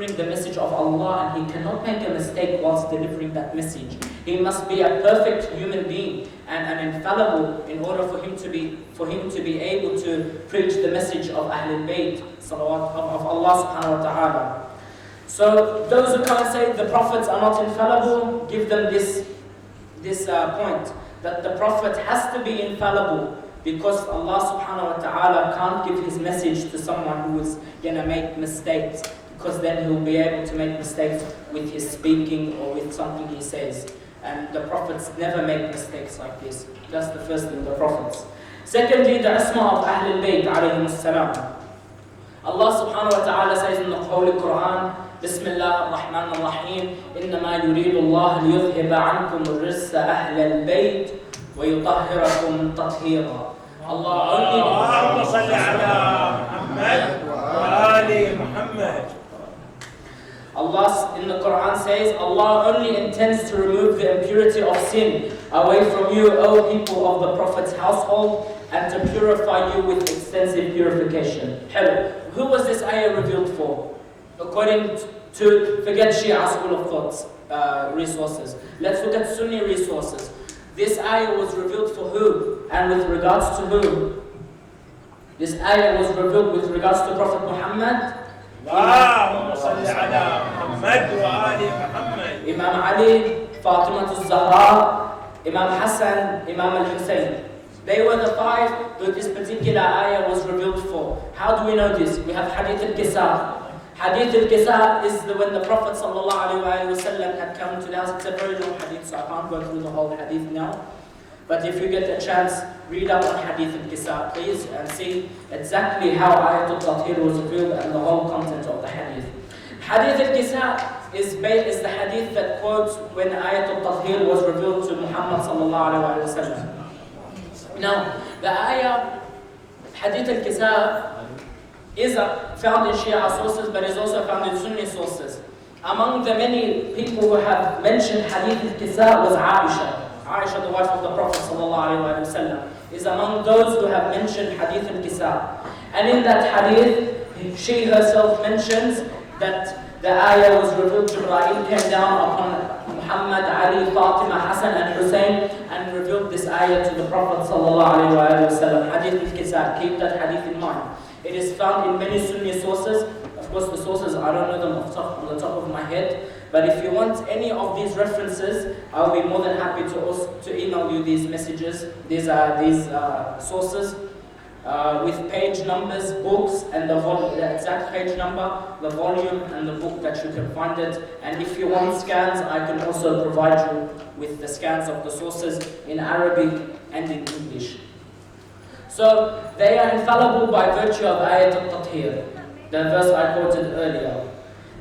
delivering the message of Allah, and he cannot make a mistake whilst delivering that message. He must be a perfect human being and infallible in order for him to be able to preach the message of Ahlul Bayt, salawat of Allah subhanahu wa ta'ala. So those who come and say the prophets are not infallible, give them this point, that the prophet has to be infallible, because Allah subhanahu wa ta'ala can't give his message to someone who is going to make mistakes, because then he'll be able to make mistakes with his speaking or with something he says. And the prophets never make mistakes like this. That's the first thing, the prophets. Secondly, the asma of Ahlul Bayt alayhim as-salam. Allah subhanahu wa ta'ala says in the Holy Quran, Bismillah ar-Rahman ar-Rahim, إِنَّمَا يُرِيدُ اللَّهُ لِيُذْهِبَ عَنْكُمُ الرِّجْسَ أَهْلَ الْبَيْتِ وَيُطَهِّرَكُمْ تَطْهِيرًا. اللهم صل على محمد وآل محمد. Allah in the Quran says, Allah only intends to remove the impurity of sin away from you, O people of the Prophet's household, and to purify you with extensive purification. Hello. Who was this ayah revealed for? According to, forget Shia school of thoughts resources. Let's look at Sunni resources. This ayah was revealed for who? And with regards to who? This ayah was revealed with regards to Prophet Muhammad. اللهم صل على محمد وآل محمد. Imam Ali, Fatima al-Zahra, Imam Hassan, Imam al-Hussein. They were the five that this particular ayah was revealed for. How do we know this? We have Hadith al-Kisar. Hadith al-Kisar is when the Prophet ﷺ had come to the house. It's a very long hadith, so I can't go through the whole hadith now. But if you get a chance, read up on Hadith al-Kisar, please, and see exactly how Ayat al-Tathir was revealed and the whole content of the hadith. Hadith al-Kisar is the hadith that quotes when Ayat al-Tathir was revealed to Muhammad sallallahu alaihi wasallam. Now, the ayah, Hadith al-Kisar, is found in Shia sources, but is also found in Sunni sources. Among the many people who have mentioned Hadith al-Kisar was Aisha. Aisha, the wife of the Prophet ﷺ, is among those who have mentioned Hadith al-Kisar. And in that hadith, she herself mentions that the ayah was revealed. Ibrahim came down upon Muhammad, Ali, Fatima, Hassan and Hussein and revealed this ayah to the Prophet ﷺ. Hadith al-Kisar, keep that hadith in mind. It is found in many Sunni sources. Of course, the sources, I don't know them on the top of my head. But if you want any of these references, I'll be more than happy to email you these messages. These sources with page numbers, books, and the exact page number, the volume, and the book that you can find it. And if you want scans, I can also provide you with the scans of the sources in Arabic and in English. So they are infallible by virtue of Ayat al-Tathir, the verse I quoted earlier.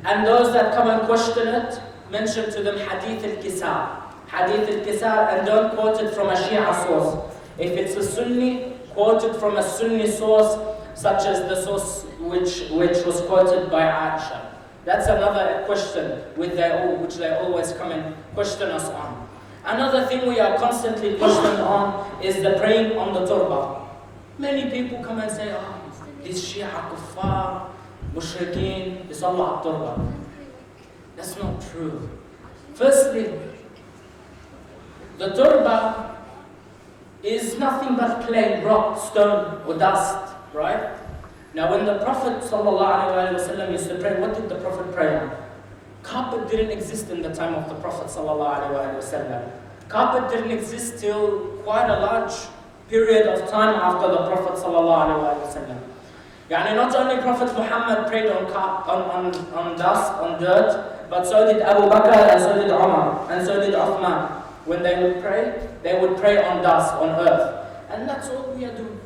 And those that come and question it, mention to them Hadith al-Kisar. Hadith al-Kisar, and don't quote it from a Shia source. If it's a Sunni, quote it from a Sunni source, such as the source which was quoted by Aisha. That's another question which they always come and question us on. Another thing we are constantly questioned on is the praying on the turba. Many people come and say, this Shia kuffar, mushrikeen, bisallu al turba. That's not true. Firstly, the turba is nothing but clay, rock, stone, or dust, right? Now when the Prophet ﷺ used to pray, what did the Prophet pray on? Carpet didn't exist in the time of the Prophet ﷺ. Carpet didn't exist till quite a large period of time after the Prophet ﷺ. Yani not only Prophet Muhammad prayed on dust, on dirt, but so did Abu Bakr and so did Umar and so did Uthman. When they would pray on dust, on earth. And that's all we are doing.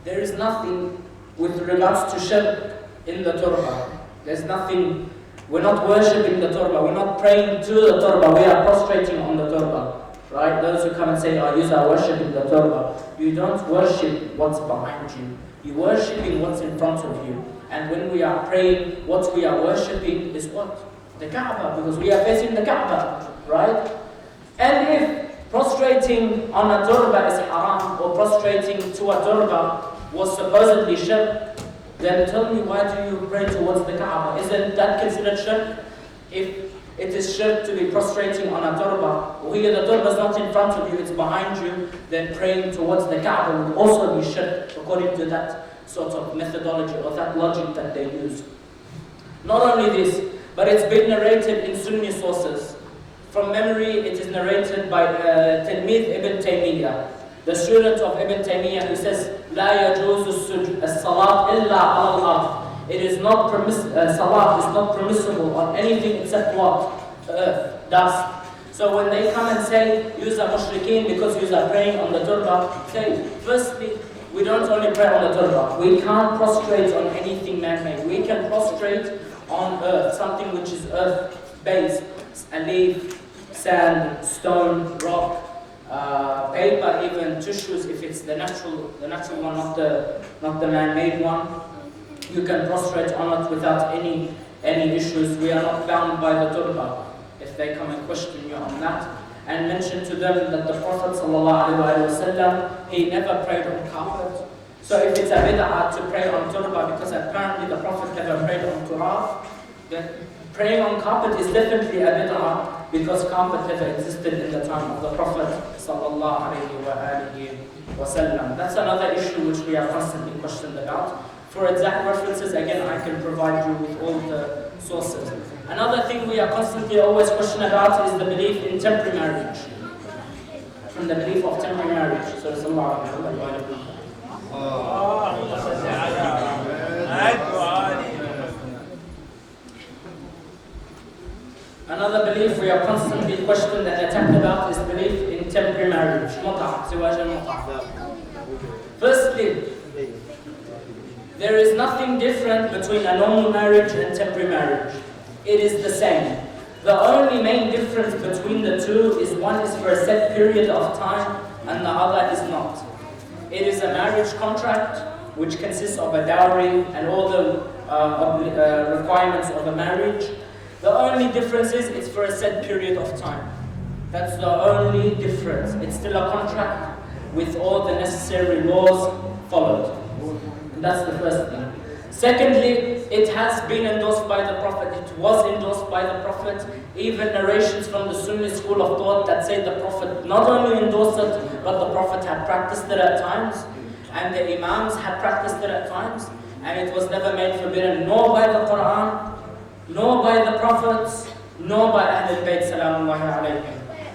There is nothing with regards to shirk in the turba. There's nothing, we're not worshipping the turba, we're not praying to the turba, we are prostrating on the turba. Right? Those who come and say, you are worshipping the turba. You don't worship what's behind you. You're worshipping what's in front of you. And when we are praying, what we are worshipping is what? The Kaaba, because we are facing the Kaaba, right? And if prostrating on a turba is haram, or prostrating to a turba was supposedly shirk, then tell me, why do you pray towards the Kaaba? Isn't that considered shirk? If it is shirk to be prostrating on a turba, or here the turba is not in front of you, it's behind you, then praying towards the Kaaba would also be shirk, according to that sort of methodology or that logic that they use. Not only this, but it's been narrated in Sunni sources. From memory, it is narrated by Tilmid Ibn Taymiyyah, the student of Ibn Taymiyyah, who says, لا يجوز الصلاة إلا على الأرض. It is not salat is not permissible on anything except what? Earth, dust. So when they come and say, use are mushrikeen because you are praying on the turba, say, firstly, we don't only pray on the turba. We can't prostrate on anything man-made. We can prostrate on earth, something which is earth-based, a leaf, sand, stone, rock, paper, even tissues, if it's the natural one, not the man-made one. You can prostrate on it without any issues. We are not bound by the turba if they come and question you on that. And mention to them that the Prophet ﷺ, he never prayed on carpet. So if it's a bid'ah to pray on turba, because apparently the Prophet never prayed on turab, then praying on carpet is definitely a bid'ah, because carpet never existed in the time of the Prophet ﷺ. That's another issue which we are constantly questioned about. For exact references, again, I can provide you with all the sources. Another thing we are constantly always questioned about is the belief in temporary marriage. From the belief of temporary marriage. So it's Another belief we are constantly questioned and attacked about is belief in temporary marriage. Firstly, there is nothing different between a normal marriage and temporary marriage. It is the same. The only main difference between the two is one is for a set period of time and the other is not. It is a marriage contract which consists of a dowry and all the requirements of a marriage. The only difference is it's for a set period of time. That's the only difference. It's still a contract with all the necessary laws followed. And that's the first thing. Secondly, it has been endorsed by the Prophet. It was endorsed by the Prophet. Even narrations from the Sunni school of thought that say the Prophet not only endorsed it, but the Prophet had practiced it at times, and the Imams had practiced it at times, and it was never made forbidden, nor by the Quran, nor by the Prophets, nor by Ahlul Bayt salamullahi alayhim.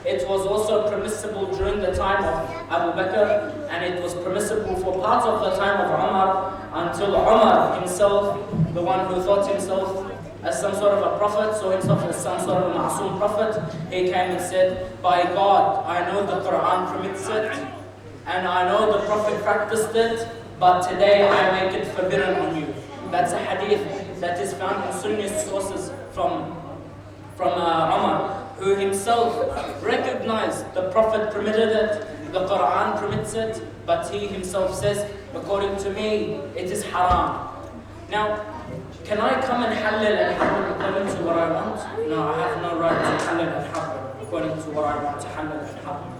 It was also permissible during the time of Abu Bakr, and it was permissible for part of the time of Umar, until Umar himself, the one who thought himself as some sort of a prophet, saw himself as some sort of a ma'soom prophet, he came and said, by God, I know the Quran permits it, and I know the Prophet practiced it, but today I make it forbidden on you. That's a hadith that is found in Sunni sources from Umar, who himself recognized the Prophet permitted it, the Quran permits it, but he himself says, according to me, it is haram. Now, can I come and halal and haram according to what I want? No, I have no right to halal and haram according to what I want to halal and haram.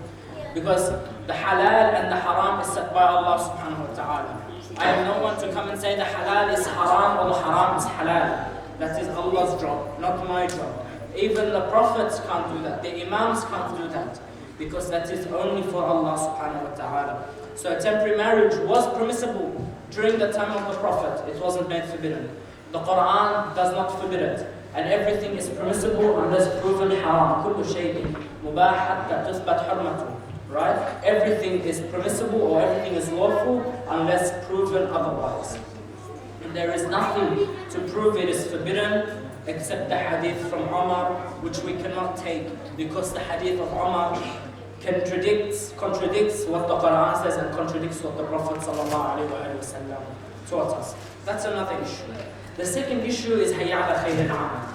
Because the halal and the haram is set by Allah subhanahu wa ta'ala. I am no one to come and say the halal is haram or the haram is halal. That is Allah's job, not my job. Even the prophets can't do that. The imams can't do that. Because that is only for Allah subhanahu wa ta'ala. So temporary marriage was permissible during the time of the Prophet. It wasn't made forbidden. The Quran does not forbid it. And everything is permissible unless proven haram. كل شيء مباح حتى تثبت حرمته. Right? Everything is permissible or everything is lawful unless proven otherwise. And there is nothing to prove it is forbidden except the hadith from Umar, which we cannot take because the hadith of Umar contradicts what the Quran says and contradicts what the Prophet ﷺ taught us. That's another issue. The second issue is hayya ala khayr al-amal.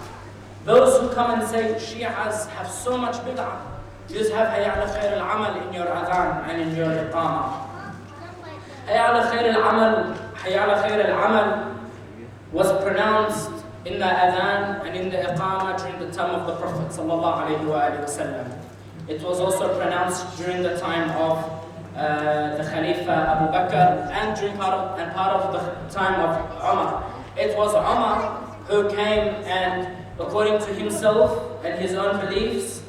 Those who come and say Shi'as have so much bid'ah, just have hayya ala khayr al-amal in your adhan and in your iqamah. Hayya ala khayr al-amal was pronounced in the adhan and in the iqamah during the time of the Prophet ﷺ. It was also pronounced during the time of the Khalifa Abu Bakr, and during part of the time of Umar. It was Umar who came and, according to himself and his own beliefs,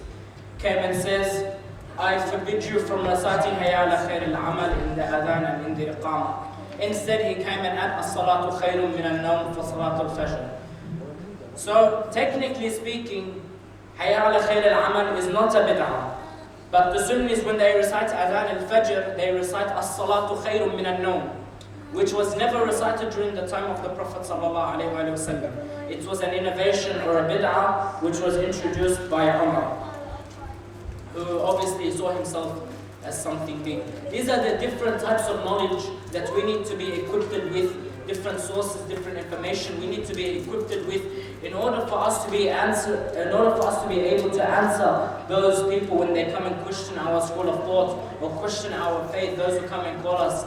came and says, I forbid you from reciting Hayya ala khair al-amal in the adhan and in the iqamah. Instead, he came and added as-salatu khairun min al-nawm fa salatu al-fajr. So, technically speaking, Hayya ala khair al-amal is not a bid'ah. But the Sunnis, when they recite adhan al-fajr, they recite as-salatu khairun min al-nawm, which was never recited during the time of the Prophet sallallahu alaihi wasallam. It was an innovation or a bid'ah which was introduced by Umar, who obviously saw himself as something big. These are the different types of knowledge that we need to be equipped with, different sources, different information we need to be equipped with in order for us to be able to answer those people when they come and question our school of thought or question our faith, those who come and call us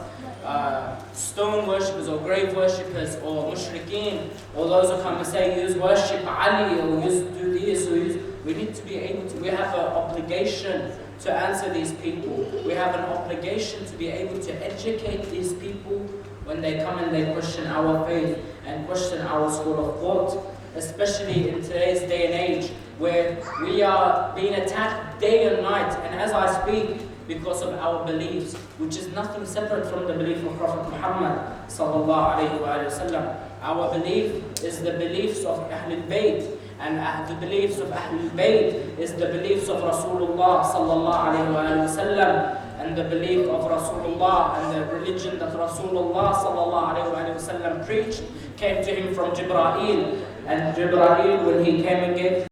stone worshippers or grave worshippers or mushrikeen, or those who come and say use worship Ali or use do this or use. We need to be able to, we have an obligation to answer these people. We have an obligation to be able to educate these people when they come and they question our faith and question our school of thought, especially in today's day and age where we are being attacked day and night, and as I speak, because of our beliefs, which is nothing separate from the belief of Prophet Muhammad sallallahu alaihi wasallam. Our belief is the beliefs of Ahlul Bayt, and the beliefs of Ahlul Bayt is the beliefs of Rasulullah sallallahu alaihi wasallam, and the belief of Rasulullah and the religion that Rasulullah sallallahu alaihi wasallam preached came to him from Jibreel, and Jibreel, when he came and gave